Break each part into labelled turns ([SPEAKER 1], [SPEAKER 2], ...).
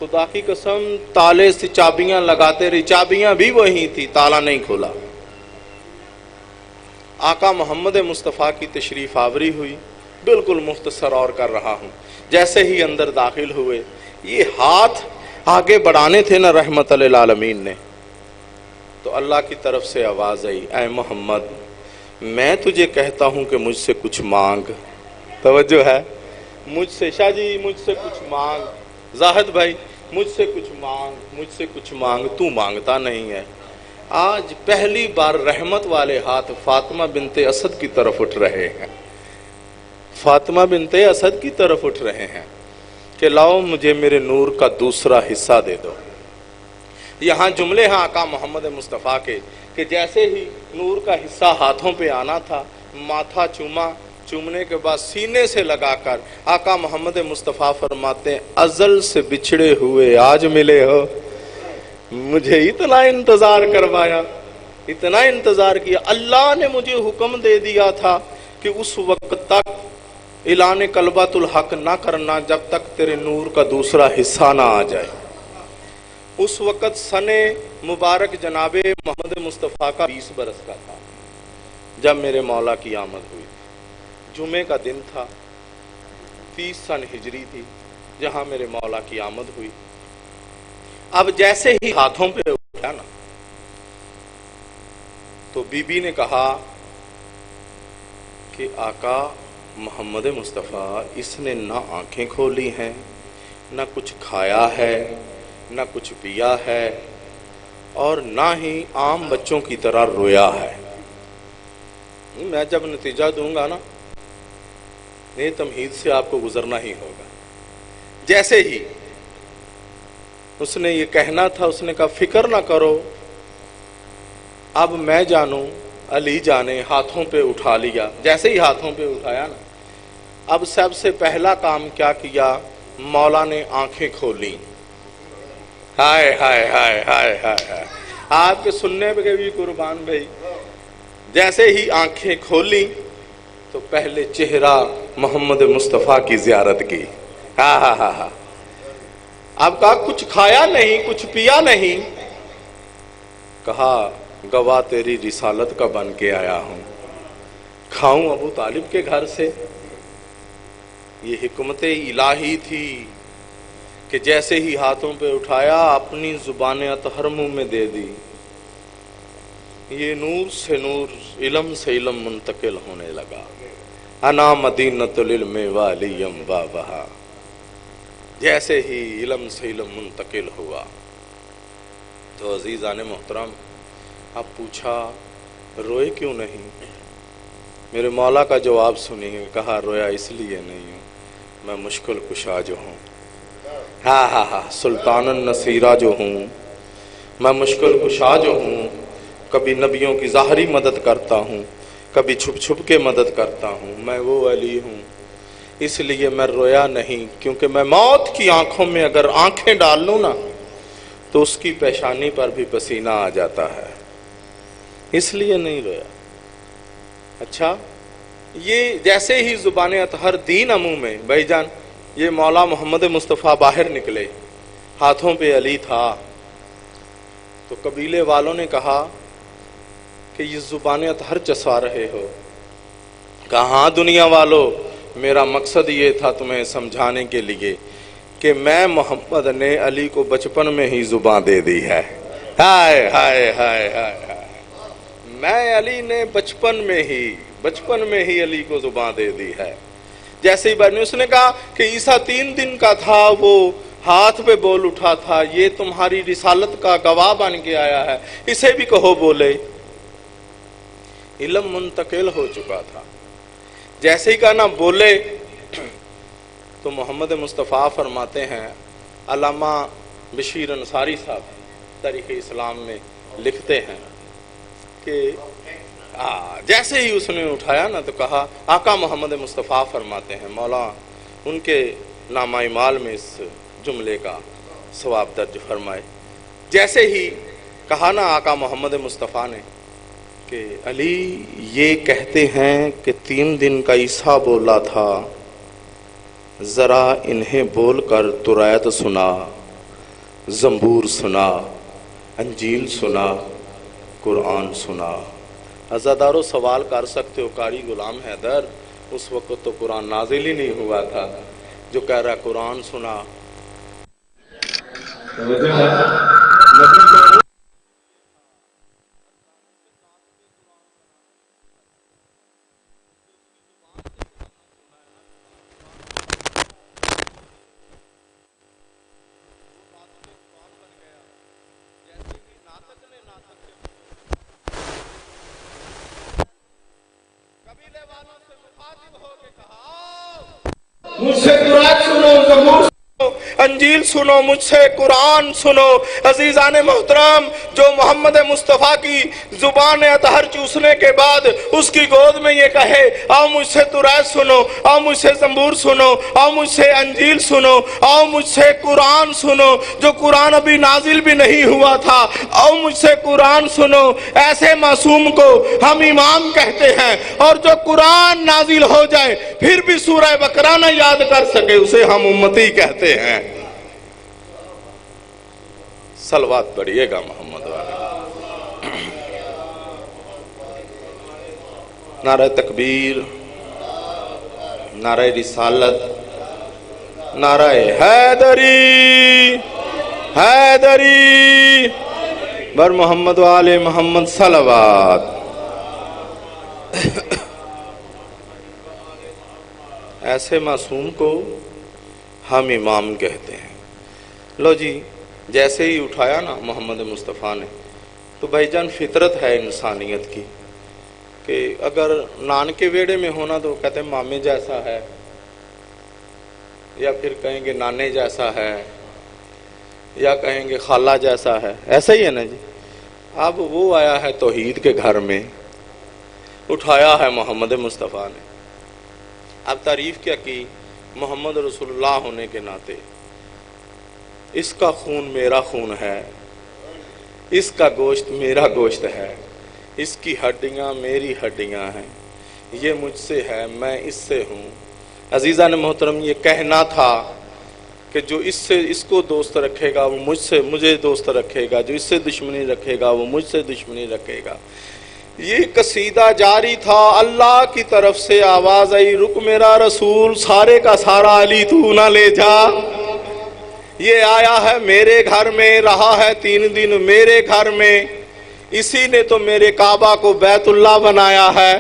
[SPEAKER 1] خدا کی قسم تالے سے چابیاں لگاتے رہی، چابیاں بھی وہی تھی، تالا نہیں کھولا۔ آقا محمد مصطفیٰ کی تشریف آوری ہوئی، بالکل مختصر اور کر رہا ہوں۔ جیسے ہی اندر داخل ہوئے، یہ ہاتھ آگے بڑھانے تھے نا رحمت للعالمین نے، تو اللہ کی طرف سے آواز آئی، اے محمد میں تجھے کہتا ہوں کہ مجھ سے کچھ مانگ۔ توجہ ہے، مجھ سے شاہ جی مجھ سے کچھ مانگ، زاہد بھائی مجھ سے کچھ مانگ، مجھ سے کچھ مانگ، تو مانگتا نہیں ہے۔ آج پہلی بار رحمت والے ہاتھ فاطمہ بنت اسد کی طرف اٹھ رہے ہیں، فاطمہ بنت اسد کی طرف اٹھ رہے ہیں کہ لاؤ مجھے میرے نور کا دوسرا حصہ دے دو۔ یہاں جملے ہیں آقا محمد مصطفیٰ کے کہ جیسے ہی نور کا حصہ ہاتھوں پہ آنا تھا، ماتھا چوما، چومنے کے بعد سینے سے لگا کر آقا محمد مصطفیٰ فرماتے ہیں ازل سے بچھڑے ہوئے آج ملے ہو، مجھے اتنا انتظار کروایا، اتنا انتظار کیا، اللہ نے مجھے حکم دے دیا تھا کہ اس وقت تک اعلان کلبۃ الحق نہ کرنا جب تک تیرے نور کا دوسرا حصہ نہ آ جائے۔ اس وقت سن مبارک جناب محمد مصطفیٰ کا 20 برس کا تھا جب میرے مولا کی آمد ہوئی۔ جمعے کا دن تھا، 30 سن ہجری تھی جہاں میرے مولا کی آمد ہوئی۔ اب جیسے ہی ہاتھوں پہ اٹھا نا تو بی بی نے کہا کہ آقا محمد مصطفیٰ اس نے نہ آنکھیں کھولی ہیں، نہ کچھ کھایا ہے، نہ کچھ پیا ہے، اور نہ ہی عام بچوں کی طرح رویا ہے۔ میں جب نتیجہ دوں گا نا یہ تمہید سے آپ کو گزرنا ہی ہوگا۔ جیسے ہی اس نے یہ کہنا تھا، اس نے کہا فکر نہ کرو، اب میں جانوں علی جانے، ہاتھوں پہ اٹھا لیا۔ جیسے ہی ہاتھوں پہ اٹھایا نا، اب سب سے پہلا کام کیا کیا، مولا نے آنکھیں کھولی۔ ہائے ہائے ہائے ہائے ہائے، آپ کے سننے پہ بھی قربان بھائی، جیسے ہی آنکھیں کھولی تو پہلے چہرہ محمد مصطفیٰ کی زیارت کی۔ ہاں ہاں ہاں ہاں، اب کہا کچھ کھایا نہیں، کچھ پیا نہیں، کہا گواہ تیری رسالت کا بن کے آیا ہوں، کھاؤں ابو طالب کے گھر سے؟ یہ حکمت الہی تھی کہ جیسے ہی ہاتھوں پہ اٹھایا اپنی زبان اطہر منہ میں دے دی، یہ نور سے نور، علم سے علم منتقل ہونے لگا۔ انا مدینۃ العلم والیم بابہا، جیسے ہی علم سے علم منتقل ہوا تو عزیزان محترم اب پوچھا روئے کیوں نہیں؟ میرے مولا کا جواب سنیے، کہا رویا اس لیے نہیں ہوں، میں مشکل کشا جو ہوں، ہاں ہاں ہاں، سلطان النصیرہ جو ہوں، میں مشکل کشا جو ہوں، کبھی نبیوں کی ظاہری مدد کرتا ہوں، کبھی چھپ چھپ کے مدد کرتا ہوں، میں وہ علی ہوں، اس لیے میں رویا نہیں، کیونکہ میں موت کی آنکھوں میں اگر آنکھیں ڈال لوں نا تو اس کی پیشانی پر بھی پسینہ آ جاتا ہے، اس لیے نہیں رویا۔ اچھا، یہ جیسے ہی زبان اطہر دین منہ میں، بھائی جان یہ مولا محمد مصطفیٰ باہر نکلے، ہاتھوں پہ علی تھا، تو قبیلے والوں نے کہا کہ یہ زبان اطہر چسا رہے ہو؟ کہا ہاں دنیا والو، میرا مقصد یہ تھا تمہیں سمجھانے کے لیے کہ میں محمد نے علی کو بچپن میں ہی زبان دے دی ہے۔ ہائے ہائے ہائے ہائے، میں علی نے بچپن میں ہی علی کو زبان دے دی ہے۔ جیسے ہی بنی اس نے کہا کہ عیسیٰ 3 دن کا تھا، وہ ہاتھ پہ بول اٹھا تھا، یہ تمہاری رسالت کا گواہ بن کے آیا ہے، اسے بھی کہو بولے۔ علم منتقل ہو چکا تھا، جیسے ہی کہا نا بولے تو محمد مصطفیٰ فرماتے ہیں، علامہ بشیر انصاری صاحب تاریخ اسلام میں لکھتے ہیں کہ جیسے ہی اس نے اٹھایا نا تو کہا، آقا محمد مصطفیٰ فرماتے ہیں، مولا ان کے نامہ اعمال میں اس جملے کا ثواب درج فرمائے، جیسے ہی کہا نا آقا محمد مصطفیٰ نے کہ علی یہ کہتے ہیں کہ 3 دن کا عیسیٰ بولا تھا، ذرا انہیں بول کر تو رایت سنا، زنبور سنا، انجیل سنا، قرآن سنا۔ عزادارو سوال کر سکتے ہو قاری غلام حیدر اس وقت تو قرآن نازل ہی نہیں ہوا تھا، جو کہہ رہا قرآن سنا۔ مجھ سے قرآن سنو، زبور انجیل سنو، مجھ سے قرآن سنو۔ عزیزان محترم، جو محمد مصطفیٰ کی زبان اطہر چوسنے کے بعد اس کی گود میں یہ کہے آؤ مجھ سے تورات سنو، آؤ مجھ سے زبور سنو، آؤ مجھ سے انجیل سنو، آؤ مجھ سے قرآن سنو، جو قرآن ابھی نازل بھی نہیں ہوا تھا، آؤ مجھ سے قرآن سنو، ایسے معصوم کو ہم امام کہتے ہیں۔ اور جو قرآن نازل ہو جائے پھر بھی سورہ بقرہ نہ یاد کر سکے اسے ہم امتی کہتے ہیں۔ صلوات پڑھیے گا محمد والے۔ نعرہ تکبیر، نعرہ رسالت، نعرہ حیدری، حیدری بر محمد والے محمد صلوات۔ ایسے معصوم کو ہم امام کہتے ہیں۔ لو جی، جیسے ہی اٹھایا نا محمد مصطفیٰ نے، تو بھائی جان فطرت ہے انسانیت کی کہ اگر نان کے ویڑے میں ہونا تو کہتے ہیں مامے جیسا ہے، یا پھر کہیں گے نانے جیسا ہے، یا کہیں گے خالہ جیسا ہے، ایسا ہی ہے نا جی۔ اب وہ آیا ہے توحید کے گھر میں، اٹھایا ہے محمد مصطفیٰ نے۔ اب تعریف کیا کی محمد رسول اللہ ہونے کے ناطے، اس کا خون میرا خون ہے، اس کا گوشت میرا گوشت ہے، اس کی ہڈیاں میری ہڈیاں ہیں، یہ مجھ سے ہے میں اس سے ہوں۔ عزیزان محترم، یہ کہنا تھا کہ جو اس کو دوست رکھے گا وہ مجھے دوست رکھے گا، جو اس سے دشمنی رکھے گا وہ مجھ سے دشمنی رکھے گا۔ یہ قصیدہ جاری تھا، اللہ کی طرف سے آواز آئی رک میرا رسول، سارے کا سارا علی تو نہ لے جا۔ یہ آیا ہے میرے گھر میں، رہا ہے 3 دن میرے گھر میں، اسی نے تو میرے کعبہ کو بیت اللہ بنایا ہے،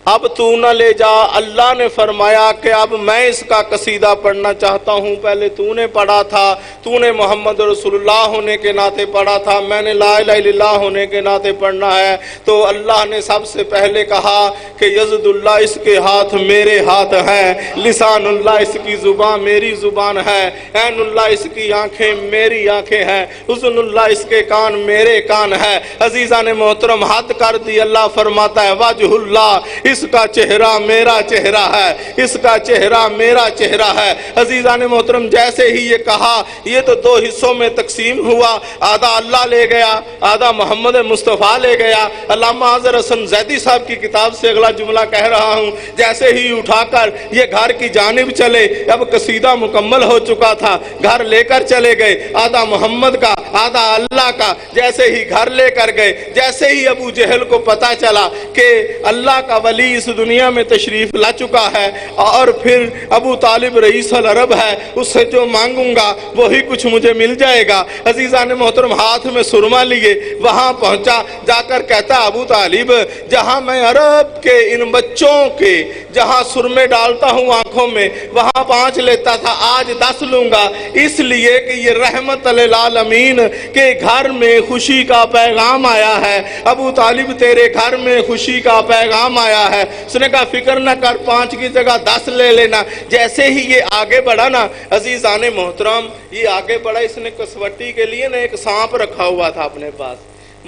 [SPEAKER 1] اب تو نہ لے جا۔ اللہ نے فرمایا کہ اب میں اس کا قصیدہ پڑھنا چاہتا ہوں، پہلے تو نے پڑھا تھا، تو نے محمد رسول اللہ ہونے کے ناطے پڑھا تھا، میں نے لا الہ الا اللہ ہونے کے ناطے پڑھنا ہے۔ تو اللہ نے سب سے پہلے کہا کہ یزد اللہ اس کے ہاتھ میرے ہاتھ ہیں، لسان اللہ اس کی زبان میری زبان ہے، عین اللہ اس کی آنکھیں میری آنکھیں ہیں، اذن اللہ اس کے کان میرے کان ہے۔ عزیزان محترم، حد کر دی، اللہ فرماتا ہے وجہ اللہ، اس کا چہرہ میرا چہرہ ہے، اس کا چہرہ میرا چہرہ ہے۔ عزیزان محترم، جیسے ہی یہ کہا یہ تو 2 حصوں میں تقسیم ہوا، آدھا اللہ لے گیا، آدھا محمد مصطفیٰ لے گیا۔ علامہ اظہر حسن زیدی صاحب کی کتاب سے اگلا جملہ کہہ رہا ہوں، جیسے ہی اٹھا کر یہ گھر کی جانب چلے، اب قصیدہ مکمل ہو چکا تھا، گھر لے کر چلے گئے، آدھا محمد کا آدھا اللہ کا، جیسے ہی گھر لے کر گئے، جیسے ہی ابو جہل کو پتا چلا کہ اللہ کا ولی اس دنیا میں تشریف لا چکا ہے اور پھر ابو طالب رئیس العرب ہے، اس سے جو مانگوں گا وہی کچھ مجھے مل جائے گا۔ عزیزان محترم، ہاتھ میں سرما لیے وہاں پہنچا، جا کر کہتا ابو طالب جہاں میں عرب کے ان بچوں کے جہاں سرمے ڈالتا ہوں آنکھوں میں وہاں 5 لیتا تھا، آج 10 لوں گا، اس لیے کہ یہ رحمت للعالمین کے گھر میں خوشی کا پیغام آیا ہے۔ ابو طالب تیرے گھر میں خوشی کا پیغام آیا ہے۔ اس نے کہا فکر نہ کر، 5 کی جگہ 10 لے لینا۔ جیسے ہی یہ آگے بڑھا نا عزیزان محترم، یہ آگے بڑھا، اس نے کسوٹی کے لیے نا ایک سانپ رکھا ہوا تھا اپنے پاس،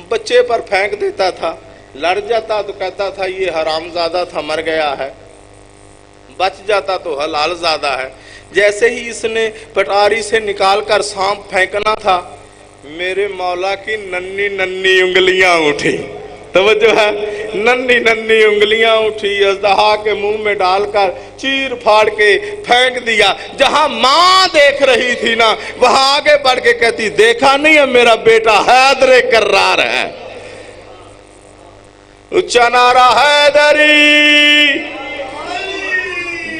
[SPEAKER 1] بچے پر پھینک دیتا تھا، لڑ جاتا تو کہتا تھا یہ حرام زادہ تھا مر گیا ہے، بچ جاتا تو حلال زادہ ہے۔ جیسے ہی اس نے پٹاری سے نکال کر سانپ پھینکنا تھا، میرے مولا کی ننھی ننھی انگلیاں اٹھی، توجہ ہے، ننھی ننھی انگلیاں اٹھی، اژدہا کے منہ میں ڈال کر چیر پھاڑ کے پھینک دیا۔ جہاں ماں دیکھ رہی تھی نا، وہاں آگے بڑھ کے کہتی دیکھا نہیں ہے میرا بیٹا حیدر کرار ہے، اچھا نعرہ حیدری،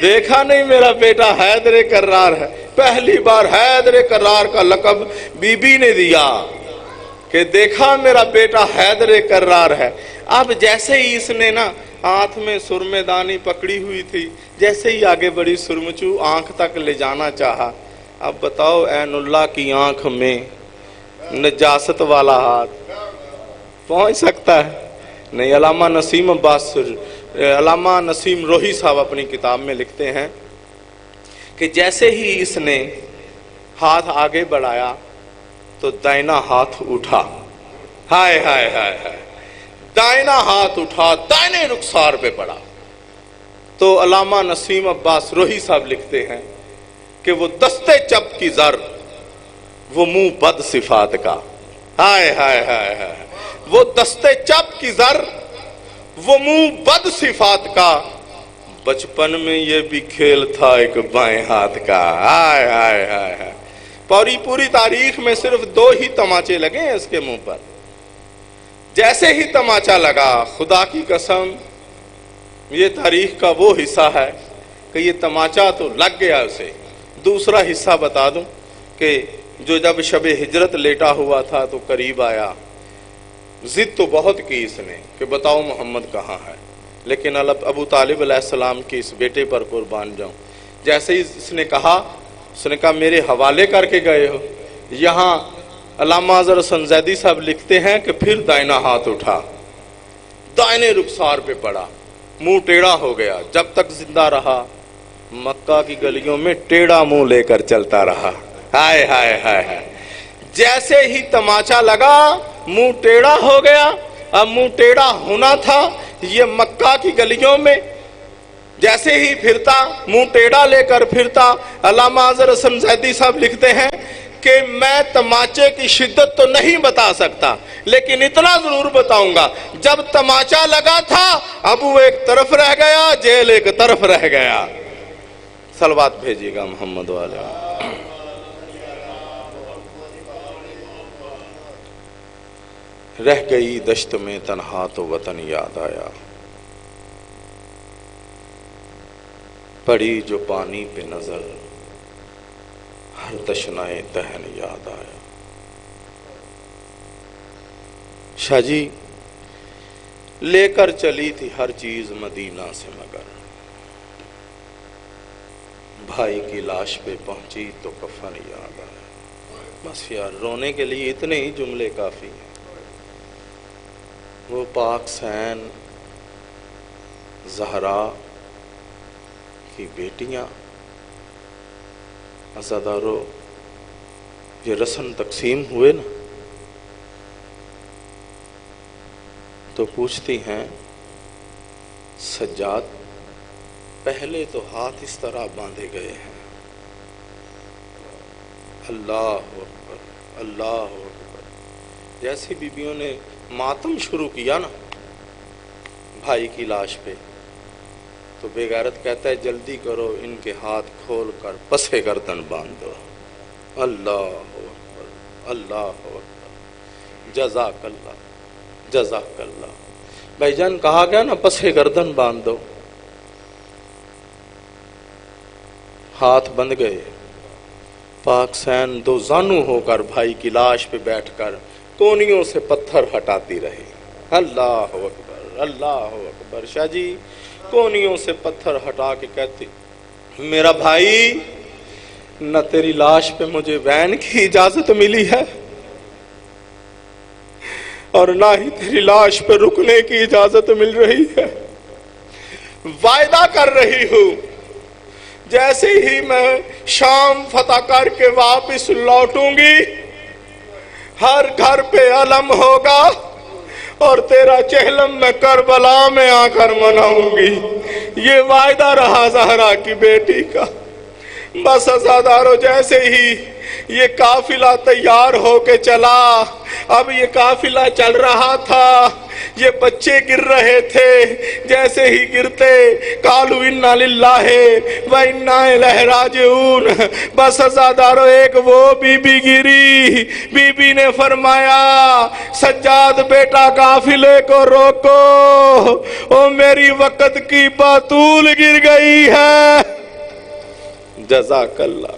[SPEAKER 1] دیکھا نہیں میرا بیٹا حیدر کرار ہے۔ پہلی بار حیدر کرار کا لقب بی بی نے دیا کہ دیکھا میرا بیٹا حیدر کرار ہے۔ اب جیسے ہی اس نے نا ہاتھ میں سرمے دانی پکڑی ہوئی تھی، جیسے ہی آگے بڑی سرمچو آنکھ تک لے جانا چاہا۔ اب بتاؤ عین اللہ کی آنکھ میں نجاست والا ہاتھ پہنچ سکتا ہے؟ نہیں۔ علامہ نسیم روحی صاحب اپنی کتاب میں لکھتے ہیں کہ جیسے ہی اس نے ہاتھ آگے بڑھایا تو دائنا ہاتھ اٹھا، ہائے ہائے ہائے ہائے، دائنا ہاتھ اٹھا، دائنے رخسار پہ پڑا۔ تو علامہ نسیم عباس روحی صاحب لکھتے ہیں کہ وہ دستے چپ کی زر، وہ منہ بد صفات کا، ہائے ہائے ہائے ہائے، وہ دستے چپ کی زر، وہ منہ بد صفات کا، بچپن میں یہ بھی کھیل تھا ایک بائیں ہاتھ کا، ہائے ہائے ہائے ہائے۔ پوری تاریخ میں صرف 2 ہی تماچے لگے ہیں اس کے منہ پر۔ جیسے ہی تماچا لگا، خدا کی قسم یہ تاریخ کا وہ حصہ ہے کہ یہ تماچا تو لگ گیا اسے۔ دوسرا حصہ بتا دوں کہ جو جب شب ہجرت لیٹا ہوا تھا تو قریب آیا، ضد تو بہت کی اس نے کہ بتاؤ محمد کہاں ہے، لیکن ابو طالب علیہ السلام کی اس بیٹے پر قربان جاؤں۔ جیسے ہی اس نے کہا میرے حوالے کر کے گئے ہو۔ یہاں علامہ اظہر حسن زیدی صاحب لکھتے ہیں کہ پھر دائنا ہاتھ اٹھا، دائنے رخسار پہ پڑا، منہ ٹیڑھا ہو گیا۔ جب تک زندہ رہا مکہ کی گلیوں میں ٹیڑھا منہ لے کر چلتا رہا، ہائے ہائے ہائے ہائے۔ جیسے ہی تماچا لگا منہ ٹیڑھا ہو گیا۔ اب منہ ٹیڑھا ہونا تھا، یہ مکہ کی گلیوں میں جیسے ہی پھرتا، منہ ٹیڑھا لے کر پھرتا۔ علامہ اظہر حسن زیدی صاحب لکھتے ہیں کہ میں تماچے کی شدت تو نہیں بتا سکتا، لیکن اتنا ضرور بتاؤں گا، جب تماچا لگا تھا ابو ایک طرف رہ گیا، جیل ایک طرف رہ گیا۔ صلوات بھیجیے گا محمد والے۔ رہ گئی دشت میں تنہا تو وطن یاد آیا، پڑی جو پانی پہ نظر ہر تشنائے دہن یاد آیا۔ شاہ جی لے کر چلی تھی ہر چیز مدینہ سے، مگر بھائی کی لاش پہ پہنچی تو کفن یاد آیا۔ بس یار رونے کے لیے اتنے ہی جملے کافی ہیں۔ وہ پاک سین زہرا کی بیٹیاں، عزادارو، یہ رسن تقسیم ہوئے نا تو پوچھتی ہیں سجاد پہلے تو ہاتھ اس طرح باندھے گئے ہیں، اللہ اکبر اللہ اکبر۔ جیسی بیویوں نے ماتم شروع کیا نا بھائی کی لاش پہ، تو بے غیرت کہتا ہے جلدی کرو ان کے ہاتھ کھول کر پسے گردن باندھ دو۔ اللہ اکبر اللہ اکبر، جزاک اللہ جزاک اللہ۔ بھائی جان کہا گیا نا پسے گردن باندھ دو، ہاتھ بند گئے۔ پاک سین دو زانو ہو کر بھائی کی لاش پہ بیٹھ کر کونیوں سے پتھر ہٹاتی رہی۔ اللہ اکبر اللہ اکبر۔ شاہ جی کونیوں سے پتھر ہٹا کے کہتی میرا بھائی، نہ تیری لاش پہ مجھے وین کی اجازت ملی ہے اور نہ ہی تیری لاش پہ رکنے کی اجازت مل رہی ہے۔ وعدہ کر رہی ہوں جیسے ہی میں شام فتح کر کے واپس لوٹوں گی، ہر گھر پہ علم ہوگا اور تیرا چہلم میں کربلا میں آ کر مناؤں گی۔ یہ وعدہ رہا زہرا کی بیٹی کا۔ بس عزادارو جیسے ہی یہ قافلہ تیار ہو کے چلا، اب یہ قافلہ چل رہا تھا، یہ بچے گر رہے تھے، جیسے ہی گرتے قالوا انا للہ و انا الیہ راجعون، بس عزادارو ایک وہ بی بی گری، بی بی نے فرمایا سجاد بیٹا قافلے کو روکو، او میری وقت کی بطول گر گئی ہے۔ جزاک اللہ،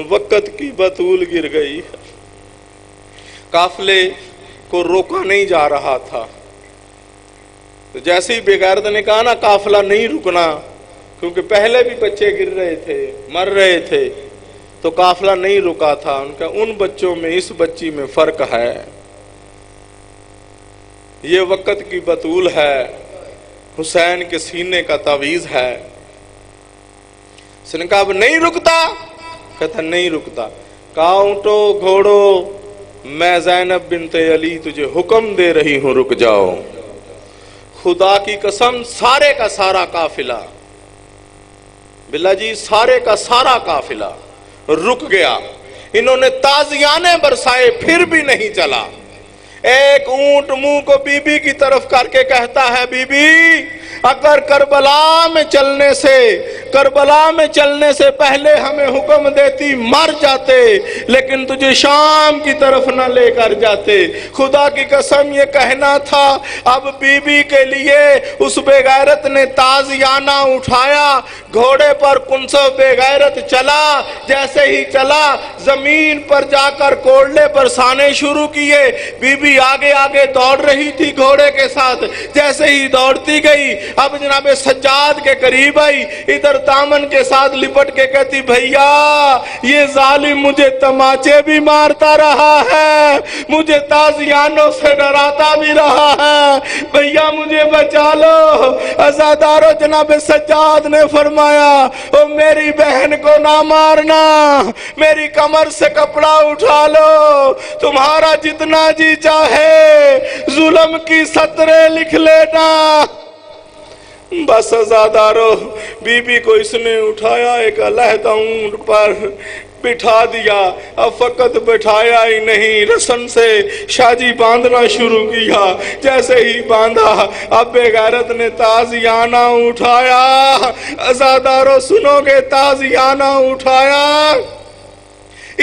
[SPEAKER 1] وقت کی بطول گر گئی ہے۔ قافلے کو روکا نہیں جا رہا تھا، تو جیسے ہی بے غیرت نے کہا نا قافلہ نہیں رکنا، کیونکہ پہلے بھی بچے گر رہے تھے، مر رہے تھے، تو قافلہ نہیں رکا تھا۔ ان کا ان بچوں میں اس بچی میں فرق ہے، یہ وقت کی بطول ہے، حسین کے سینے کا تعویذ ہے۔ اس نے کہا اب نہیں رکتا، کہتا نہیں رکتا۔ کہا اونٹو گھوڑو، میں زینب بنت علی تجھے حکم دے رہی ہوں رک جاؤ۔ خدا کی قسم سارے کا سارا قافلہ، بلا جی سارے کا سارا قافلہ رک گیا۔ انہوں نے تازیانے برسائے پھر بھی نہیں چلا۔ ایک اونٹ منہ کو بی بی کی طرف کر کے کہتا ہے بی بی اگر کربلا میں چلنے سے پہلے ہمیں حکم دیتی مر جاتے، لیکن تجھے شام کی طرف نہ لے کر جاتے۔ خدا کی قسم یہ کہنا تھا۔ اب بی بی کے لیے اس بے غیرت نے تازیانہ اٹھایا، گھوڑے پر کنسو بے غیرت چلا، جیسے ہی چلا زمین پر جا کر کوڑلے برسانے شروع کیے۔ بی بی آگے آگے دوڑ رہی تھی گھوڑے کے ساتھ، جیسے ہی دوڑتی گئی اب جناب سجاد کے قریب آئی، ادھر دامن کے ساتھ لپٹ کے کہتی بھیا یہ ظالم مجھے تماچے بھی مارتا رہا ہے، مجھے تازیانوں سے ڈراتا بھی رہا ہے، بھیا مجھے بچا لو۔ عزادارو جناب سجاد نے فرمایا او میری بہن کو نہ مارنا، میری کمر سے کپڑا اٹھا لو، تمہارا جتنا جی چاہے ظلم کی سطریں لکھ لینا۔ بس عزادارو بی بی کو اس نے اٹھایا، ایک علیحدہ اونٹ پر بٹھا دیا۔ اب فقط بٹھایا ہی نہیں، رسن سے شاجی باندھنا شروع کیا۔ جیسے ہی باندھا اب بے غیرت نے تازیانہ اٹھایا۔ عزادارو سنو گے، تازیانہ اٹھایا،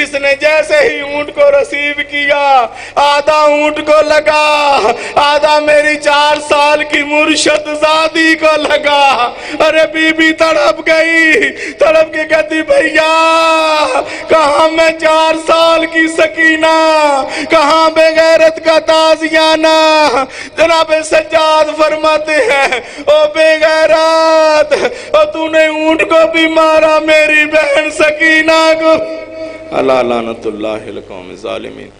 [SPEAKER 1] اس نے جیسے ہی اونٹ کو رسیو کیا آدھا اونٹ کو لگا، آدھا میری 4 سال کی مرشد زادی کو لگا۔ ارے بی بی تڑپ گئی، تڑپ کے کہتی بھیا کہاں میں 4 سال کی سکینہ، کہاں بے غیرت کا تازیانہ۔ جناب سجاد فرماتے ہیں او بے غیرت، او تو نے اونٹ کو بھی مارا، میری بہن سکینہ کو۔ اللہ لعنت اللہ القوم الظالمین۔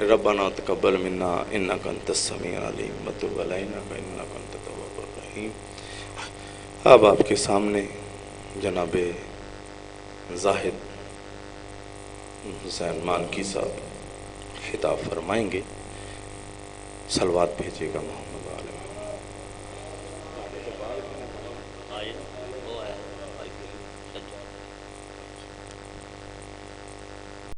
[SPEAKER 1] ربنا تقبل منا انک انت السمیع العلیم وتب علینا انک انت التواب الرحیم۔ اب آپ کے سامنے جناب زاہد حسین مالکی صاحب خطاب فرمائیں گے، صلوات بھیجے گا محمد